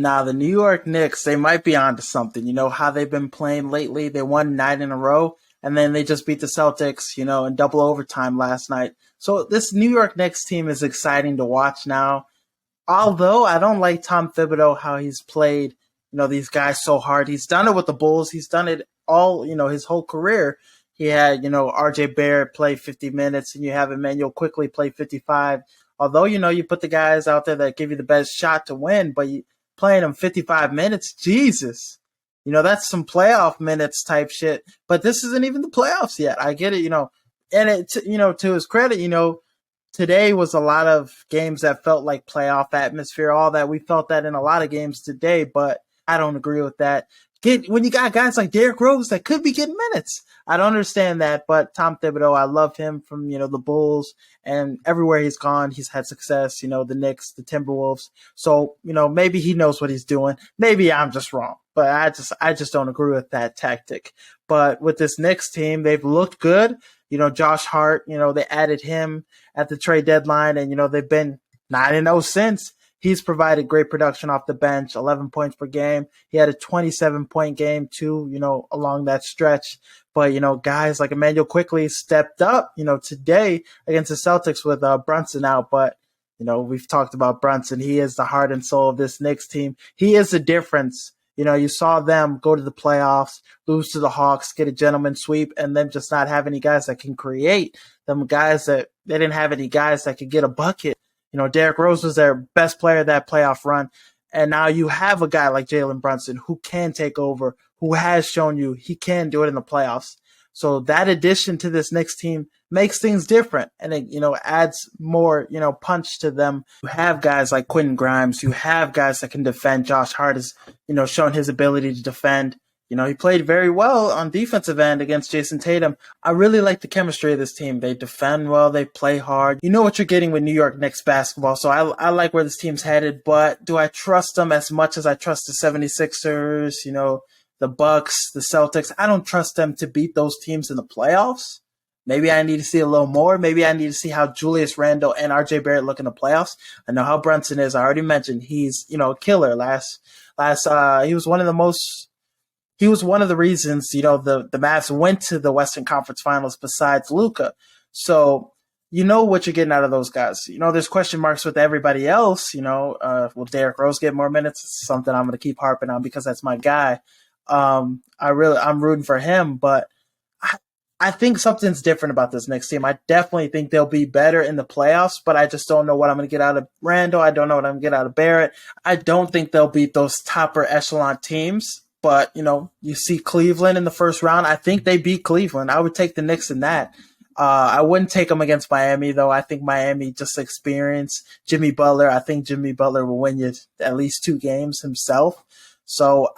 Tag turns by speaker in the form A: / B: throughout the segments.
A: Now, the New York Knicks, they might be onto something. You know how they've been playing lately? They won 9 in a row, and then they just beat the Celtics, in double overtime last night. So this New York Knicks team is exciting to watch now. Although I don't like Tom Thibodeau, how he's played, these guys so hard. He's done it with the Bulls. He's done it all, his whole career. He had, RJ Barrett play 50 minutes, and you have Emmanuel quickly play 55. Although, you put the guys out there that give you the best shot to win, but you playing them 55 minutes, Jesus. That's some playoff minutes type shit. But this isn't even the playoffs yet. I get it, and to his credit, today was a lot of games that felt like playoff atmosphere, all that. We felt that in a lot of games today, but I don't agree with that. When you got guys like Derrick Rose that could be getting minutes. I don't understand that, but Tom Thibodeau, I love him from, the Bulls, and everywhere he's gone, he's had success, the Knicks, the Timberwolves. So, maybe he knows what he's doing. Maybe I'm just wrong, but I just don't agree with that tactic. But with this Knicks team, they've looked good. Josh Hart, they added him at the trade deadline, and, they've been 9-0 since. He's provided great production off the bench, 11 points per game. He had a 27-point game too, along that stretch. But, guys like Emmanuel quickly stepped up, today against the Celtics with Brunson out. But, we've talked about Brunson. He is the heart and soul of this Knicks team. He is the difference. You saw them go to the playoffs, lose to the Hawks, get a gentleman sweep, and then just not have any guys that can create. Them guys that they didn't have any guys that could get a bucket. Derrick Rose was their best player that playoff run. And now you have a guy like Jalen Brunson who can take over, who has shown you he can do it in the playoffs. So that addition to this Knicks team makes things different, and it, adds more, punch to them. You have guys like Quentin Grimes. You have guys that can defend. Josh Hart has, shown his ability to defend. He played very well on defensive end against Jason Tatum. I really like the chemistry of this team. They defend well. They play hard. You know what you're getting with New York Knicks basketball. So I like where this team's headed, but do I trust them as much as I trust the 76ers, the Bucks, the Celtics? I don't trust them to beat those teams in the playoffs. Maybe I need to see a little more. Maybe I need to see how Julius Randle and RJ Barrett look in the playoffs. I know how Brunson is. I already mentioned he's, a killer. He was one of the reasons, the Mavs went to the Western Conference Finals besides Luka. So you know what you're getting out of those guys. There's question marks with everybody else. Will Derrick Rose get more minutes? It's something I'm going to keep harping on because that's my guy. I'm rooting for him, but I think something's different about this next team. I definitely think they'll be better in the playoffs, but I just don't know what I'm going to get out of Randall. I don't know what I'm going to get out of Barrett. I don't think they'll beat those topper echelon teams. But, you see Cleveland in the first round. I think they beat Cleveland. I would take the Knicks in that. I wouldn't take them against Miami, though. I think Miami just experienced Jimmy Butler. I think Jimmy Butler will win you at least 2 games himself. So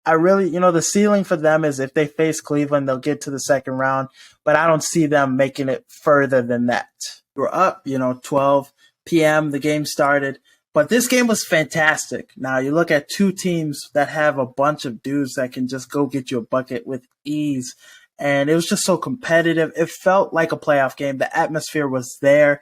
A: I really, the ceiling for them is if they face Cleveland, they'll get to the second round. But I don't see them making it further than that. We're up, 12 p.m. The game started. But this game was fantastic. Now, you look at 2 teams that have a bunch of dudes that can just go get you a bucket with ease. And it was just so competitive. It felt like a playoff game. The atmosphere was there.